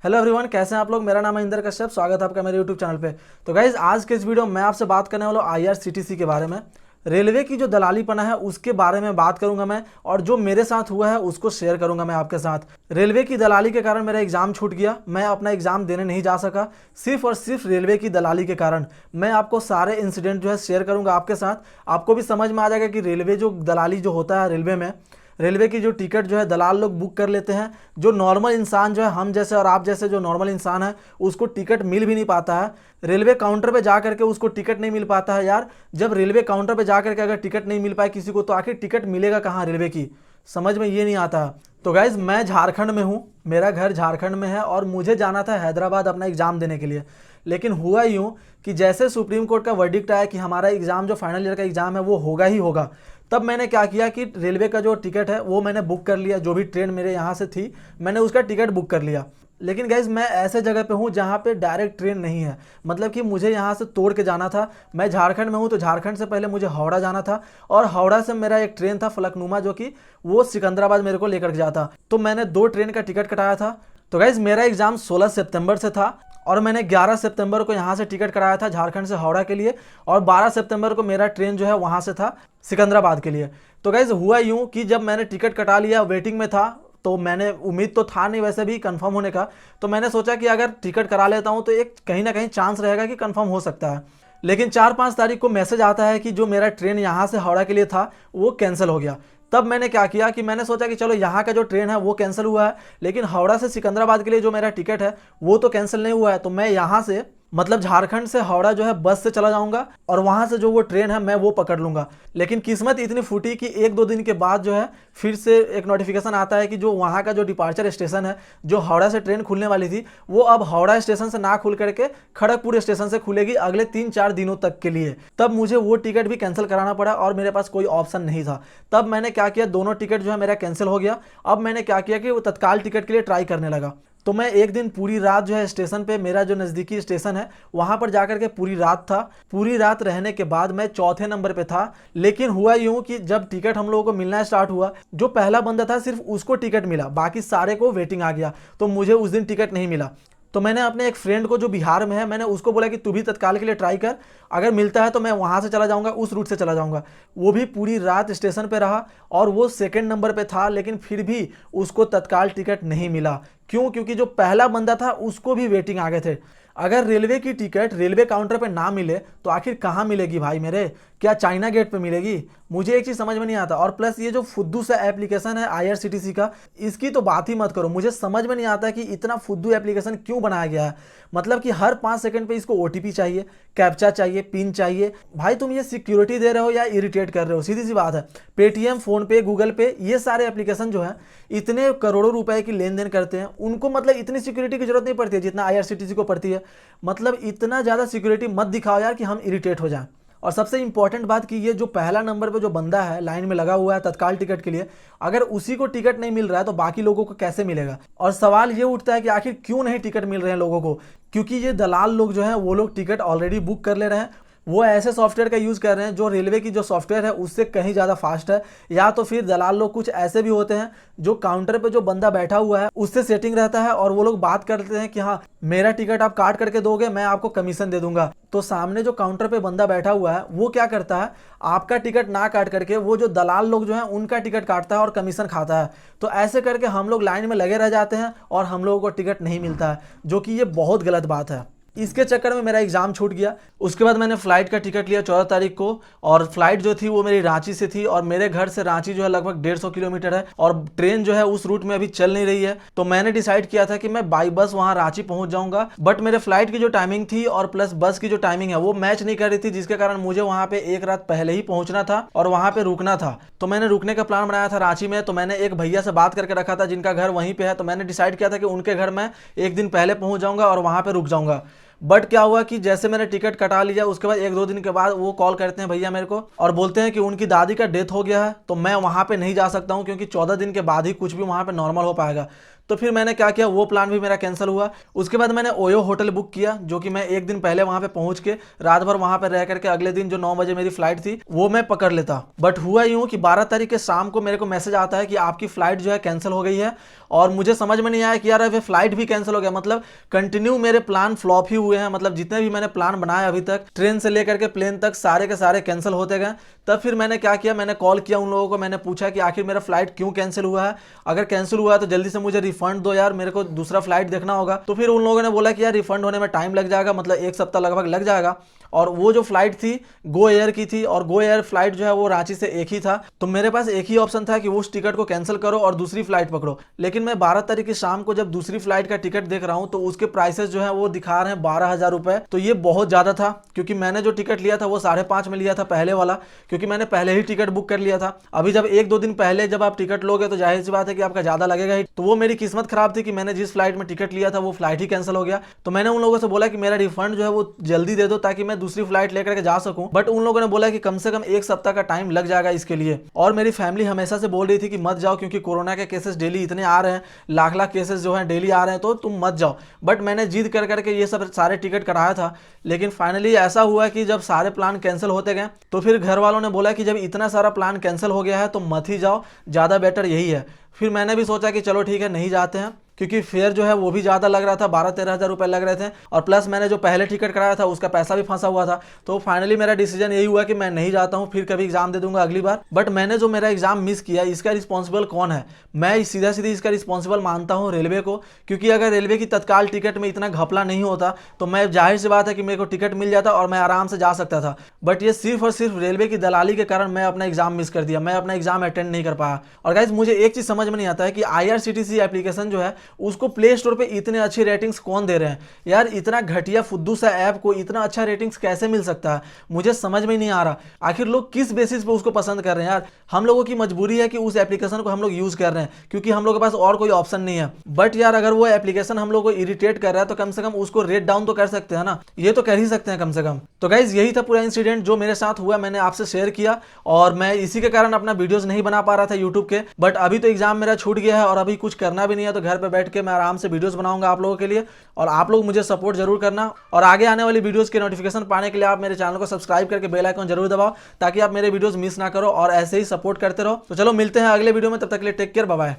Hello everyone, कैसे हैं आप लोग। मेरा नाम है इंदर कश्यप। स्वागत है आपका मेरे यूट्यूब चैनल पे। तो गाइज आज के इस वीडियो में मैं आपसे बात करने वाला हूँ आईआरसीटीसी के बारे में। रेलवे की जो दलालीपना है उसके बारे में बात करूंगा मैं, और जो मेरे साथ हुआ है उसको शेयर करूंगा मैं आपके साथ। रेलवे की दलाली के कारण मेरा एग्जाम छूट गया, मैं अपना एग्जाम देने नहीं जा सका, सिर्फ और सिर्फ रेलवे की दलाली के कारण। मैं आपको सारे इंसिडेंट जो है शेयर करूंगा आपके साथ। आपको भी समझ में आ जाएगा कि रेलवे जो दलाली जो होता है रेलवे में, रेलवे की जो टिकट जो है दलाल लोग बुक कर लेते हैं। जो नॉर्मल इंसान जो है, हम जैसे और आप जैसे जो नॉर्मल इंसान है, उसको टिकट मिल भी नहीं पाता है। रेलवे काउंटर पे जा करके उसको टिकट नहीं मिल पाता है यार। जब रेलवे काउंटर पे जा करके अगर टिकट नहीं मिल पाए किसी को, तो आखिर टिकट मिलेगा कहाँ रेलवे की, समझ में ये नहीं आता। तो गाइज मैं झारखंड में हूँ, मेरा घर झारखंड में है, और मुझे जाना था हैदराबाद अपना एग्ज़ाम देने के लिए। लेकिन हुआ यूँ कि जैसे सुप्रीम कोर्ट का वर्डिक्ट आया कि हमारा एग्ज़ाम जो फाइनल ईयर का एग्ज़ाम है वो होगा ही होगा, तब मैंने क्या किया कि रेलवे का जो टिकट है वो मैंने बुक कर लिया। जो भी ट्रेन मेरे यहाँ से थी मैंने उसका टिकट बुक कर लिया। लेकिन गाइज मैं ऐसे जगह पे हूँ जहाँ पे डायरेक्ट ट्रेन नहीं है, मतलब कि मुझे यहाँ से तोड़ के जाना था। मैं झारखंड में हूँ, तो झारखंड से पहले मुझे हावड़ा जाना था, और हावड़ा से मेरा एक ट्रेन था फलकनुमा, जो कि वो सिकंदराबाद मेरे को लेकर जाता। तो मैंने 2 ट्रेन का टिकट कटाया था। तो गाइज मेरा एग्ज़ाम 16 सितंबर से था, और मैंने 11 सितंबर को यहाँ से टिकट कराया था झारखंड से हावड़ा के लिए, और 12 सितंबर को मेरा ट्रेन जो है वहाँ से था सिकंदराबाद के लिए। तो गाइज हुआ यूँ कि जब मैंने टिकट कटा लिया, वेटिंग में था, तो मैंने उम्मीद तो था नहीं वैसे भी कंफर्म होने का, तो मैंने सोचा कि अगर टिकट करा लेता हूँ तो एक कहीं ना कहीं चांस रहेगा कि कंफर्म हो सकता है। लेकिन 4-5 तारीख को मैसेज आता है कि जो मेरा ट्रेन यहाँ से हावड़ा के लिए था वो कैंसिल हो गया। तब मैंने क्या किया कि मैंने सोचा कि चलो यहाँ का जो ट्रेन है वो कैंसिल हुआ है, लेकिन हावड़ा से सिकंदराबाद के लिए जो मेरा टिकट है वो तो कैंसिल नहीं हुआ है। तो मैं यहाँ से मतलब झारखंड से हावड़ा जो है बस से चला जाऊंगा, और वहाँ से जो वो ट्रेन है मैं वो पकड़ लूंगा। लेकिन किस्मत इतनी फूटी कि 1-2 दिन के बाद जो है फिर से एक नोटिफिकेशन आता है कि जो वहाँ का जो डिपार्चर स्टेशन है, जो हावड़ा से ट्रेन खुलने वाली थी, वो अब हावड़ा स्टेशन से ना खुल करके खड़गपुर स्टेशन से खुलेगी अगले 3-4 दिनों तक के लिए। तब मुझे वो टिकट भी कैंसिल कराना पड़ा, और मेरे पास कोई ऑप्शन नहीं था। तब मैंने क्या किया, दोनों टिकट जो है मेरा कैंसिल हो गया। अब मैंने क्या किया कि वो तत्काल टिकट के लिए ट्राई करने लगा। तो मैं एक दिन पूरी रात जो है स्टेशन पे, मेरा जो नज़दीकी स्टेशन है वहाँ पर जाकर के पूरी रात था। पूरी रात रहने के बाद मैं चौथे नंबर पे था। लेकिन हुआ यूँ कि जब टिकट हम लोगों को मिलना स्टार्ट हुआ, जो पहला बंदा था सिर्फ उसको टिकट मिला, बाकी सारे को वेटिंग आ गया। तो मुझे उस दिन टिकट नहीं मिला। तो मैंने अपने एक फ्रेंड को जो बिहार में है, मैंने उसको बोला कि तू भी तत्काल के लिए ट्राई कर, अगर मिलता है तो मैं वहाँ से चला जाऊँगा, उस रूट से चला जाऊँगा। वो भी पूरी रात स्टेशन पे रहा, और वो सेकंड नंबर पे था, लेकिन फिर भी उसको तत्काल टिकट नहीं मिला। क्यों? क्योंकि जो पहला बंदा था उसको भी वेटिंग आ गए थे। अगर रेलवे की टिकट रेलवे काउंटर पे ना मिले तो आखिर कहाँ मिलेगी भाई मेरे? क्या चाइना गेट पे मिलेगी? मुझे एक चीज़ समझ में नहीं आता। और प्लस ये जो फुद्दू सा एप्लीकेशन है आईआरसीटीसी का, इसकी तो बात ही मत करो। मुझे समझ में नहीं आता कि इतना फुद्दू एप्लीकेशन क्यों बनाया गया है। मतलब कि हर 5 सेकंड पे इसको ओटीपी चाहिए, कैप्चा चाहिए, पिन चाहिए। भाई तुम ये सिक्योरिटी दे रहे हो या इरिटेट कर रहे हो? सीधी सी बात है। पेटीएम, फोन पे, गूगल पे, ये सारे एप्लीकेशन जो है इतने करोड़ों रुपए की लेन देन करते हैं, उनको मतलब इतनी सिक्योरिटी की जरूरत नहीं पड़ती है जितना आईआरसीटीसी को पड़ती है। मतलब इतना ज़्यादा सिक्योरिटी मत दिखाओ यार कि हम इरिटेट हो जाएं। और सबसे इंपॉर्टेंट बात कि ये जो पहला नंबर पे जो बंदा है लाइन में लगा हुआ है तत्काल टिकट के लिए, अगर उसी को टिकट नहीं मिल रहा है तो बाकी लोगों को कैसे मिलेगा? और सवाल ये उठता है कि आखिर क्यों नहीं टिकट मिल रहे हैं लोगों को? क्योंकि ये दलाल लोग जो हैं वो लोग टिकट ऑलरेडी बुक कर ले रहे हैं। वो ऐसे सॉफ्टवेयर का यूज़ कर रहे हैं जो रेलवे की जो सॉफ्टवेयर है उससे कहीं ज़्यादा फास्ट है। या तो फिर दलाल लोग कुछ ऐसे भी होते हैं जो काउंटर पे जो बंदा बैठा हुआ है उससे सेटिंग रहता है, और वो लोग बात करते हैं कि हाँ मेरा टिकट आप काट करके दोगे, मैं आपको कमीशन दे दूंगा। तो सामने जो काउंटर पे बंदा बैठा हुआ है वो क्या करता है, आपका टिकट ना काट करके वो जो दलाल लोग जो हैं उनका टिकट काटता है और कमीशन खाता है। तो ऐसे करके हम लोग लाइन में लगे रह जाते हैं और हम लोगों को टिकट नहीं मिलता है, जो कि ये बहुत गलत बात है। इसके चक्कर में मेरा एग्जाम छूट गया। उसके बाद मैंने फ्लाइट का टिकट लिया 14 तारीख को, और फ्लाइट जो थी वो मेरी रांची से थी, और मेरे घर से रांची जो है लगभग 150 किलोमीटर है, और ट्रेन जो है उस रूट में अभी चल नहीं रही है। तो मैंने डिसाइड किया था कि मैं बाई बस वहाँ रांची पहुँच जाऊँगा। बट मेरे फ्लाइट की जो टाइमिंग थी और प्लस बस की जो टाइमिंग है वो मैच नहीं कर रही थी, जिसके कारण मुझे वहाँ पे एक रात पहले ही पहुँचना था और वहाँ पे रुकना था। तो मैंने रुकने का प्लान बनाया था रांची में। तो मैंने एक भैया से बात करके रखा था जिनका घर वहीं पे है। तो मैंने डिसाइड किया था कि उनके घर मैं एक दिन पहले पहुँच जाऊँगा और वहाँ पे रुक जाऊँगा। बट क्या हुआ कि जैसे मैंने टिकट कटा लिया उसके बाद 1-2 दिन के बाद वो कॉल करते हैं भैया मेरे को, और बोलते हैं कि उनकी दादी का डेथ हो गया है, तो मैं वहाँ पे नहीं जा सकता हूँ, क्योंकि 14 दिन के बाद ही कुछ भी वहाँ पे नॉर्मल हो पाएगा। तो फिर मैंने क्या किया, वो प्लान भी मेरा कैंसिल हुआ। उसके बाद मैंने ओयो होटल बुक किया, जो कि मैं एक दिन पहले वहां पे पहुंच के रात भर वहां पे रह करके अगले दिन जो 9 बजे मेरी फ्लाइट थी वो मैं पकड़ लेता। बट हुआ यूं कि 12 तारीख के शाम को मेरे को मैसेज आता है कि आपकी फ्लाइट जो है कैंसिल हो गई है। और मुझे समझ में नहीं आया कि यार अभी फ्लाइट भी कैंसिल हो गया, मतलब कंटिन्यू मेरे प्लान फ्लॉप ही हुए हैं। मतलब जितने भी मैंने प्लान बनाए अभी तक ट्रेन से लेकर के प्लेन तक सारे के सारे कैंसिल होते गए। तब फिर मैंने क्या किया, मैंने कॉल किया उन लोगों को, मैंने पूछा कि आखिर मेरा फ्लाइट क्यों कैंसिल हुआ है, अगर कैंसिल हुआ है तो जल्दी से मुझे रिफंड दो यार, मेरे को दूसरा फ्लाइट देखना होगा। तो फिर उन लोगों ने बोला कि यार रिफंड होने में टाइम लग जाएगा, मतलब 1 सप्ताह लगभग लग जाएगा। और वो जो फ्लाइट थी गो एयर की थी, और गो एयर फ्लाइट जो है वो रांची से एक ही था। तो मेरे पास एक ही ऑप्शन था कि वो उस टिकट को कैंसिल करो और दूसरी फ्लाइट पकड़ो। लेकिन मैं 12 तारीख की शाम को जब दूसरी फ्लाइट का टिकट देख रहा हूं तो उसके प्राइसेस जो है वो दिखा रहे हैं 12,000 रुपए। तो ये बहुत ज्यादा था, क्योंकि मैंने जो टिकट लिया था वो 5.5 में लिया था पहले वाला, क्योंकि मैंने पहले ही टिकट बुक कर लिया था। अभी जब 1-2 दिन पहले जब आप टिकट लोगे तो जाहिर सी बात है कि आपका ज्यादा लगेगा ही। तो वो मेरी किस्मत खराब थी कि मैंने जिस फ्लाइट में टिकट लिया था वो फ्लाइट ही कैंसिल हो गया। तो मैंने उन लोगों से बोला कि मेरा रिफंड जो है वो जल्दी दे दो ताकि मैं दूसरी फ्लाइट लेकर जा सकूं। बट उन लोगों ने बोला कि कम से कम 1 सप्ताह का टाइम लग जाएगा इसके लिए। और मेरी फैमिली हमेशा से बोल रही थी कि मत जाओ, क्योंकि कोरोना के केसेस डेली इतने आ रहे हैं, लाख लाख केसेस जो हैं डेली आ रहे हैं, तो तुम मत जाओ। बट मैंने जिद कर करके ये सब सारे टिकट कराया था। लेकिन फाइनली ऐसा हुआ कि जब सारे प्लान कैंसिल होते गए तो फिर घर वालों ने बोला कि जब इतना सारा प्लान कैंसिल हो गया है तो मत ही जाओ, ज़्यादा बेटर यही है। फिर मैंने भी सोचा कि चलो ठीक है नहीं जाते हैं, क्योंकि फेयर जो है वो भी ज़्यादा लग रहा था, 12-13 हज़ार रुपये लग रहे थे। और प्लस मैंने जो पहले टिकट कराया था उसका पैसा भी फंसा हुआ था। तो फाइनली मेरा डिसीजन यही हुआ कि मैं नहीं जाता हूँ, फिर कभी एग्जाम दे दूंगा अगली बार। बट मैंने जो मेरा एग्जाम मिस किया इसका रिस्पॉन्सिबल कौन है? मैं सीधा सीधी इसका रिस्पॉन्सिबल मानता हूँ रेलवे को, क्योंकि अगर रेलवे की तत्काल टिकट में इतना घपला नहीं होता तो मैं जाहिर सी बात है कि मेरे को टिकट मिल जाता और मैं आराम से जा सकता था। बट ये सिर्फ और सिर्फ रेलवे की दलाली के कारण मैं अपना एग्जाम मिस कर दिया, मैं अपना एग्जाम अटेंड नहीं कर पाया। और गाइस मुझे एक चीज़ समझ में नहीं आता है कि IRCTC एप्लीकेशन जो है उसको प्ले स्टोर पे इतने अच्छी रेटिंग्स कौन दे रहे हैं यार? इतना घटिया फुद्दू सा ऐप को इतना अच्छा रेटिंग्स कैसे मिल सकता है? मुझे समझ में नहीं आ रहा। आखिर लोग किस बेसिस पे उसको पसंद कर रहे हैं यार? हम लोगों की मजबूरी है कि उस एप्लीकेशन को हम लोग यूज कर रहे हैं, क्योंकि हम लोग के पास और कोई ऑप्शन नहीं है। बट यार अगर वो एप्लीकेशन हम लोग को इरिटेट कर रहा है तो कम से कम उसको रेट डाउन तो कर सकते हैं ना, ये तो कर ही सकते हैं कम से कम। तो गाइज यही था पूरा इंसिडेंट जो मेरे साथ हुआ, मैंने आपसे शेयर किया। और मैं इसी के कारण अपना वीडियोस नहीं बना पा रहा था यूट्यूब के। बट अभी तो एग्जाम मेरा छूट गया है और अभी कुछ करना भी नहीं है, तो घर पे बैठ के मैं आराम से वीडियोस बनाऊंगा आप लोगों के लिए। और आप लोग मुझे सपोर्ट जरूर करना, और आगे आने वाली वीडियोस के नोटिफिकेशन पाने के लिए आप मेरे चैनल को सब्सक्राइब करके बेल आइकन जरूर दबाओ, ताकि आप मेरे वीडियोस मिस ना करो और ऐसे ही सपोर्ट करते रहो। तो चलो मिलते हैं अगले वीडियो में, तब तक के लिए टेक केयर, बाय बाय।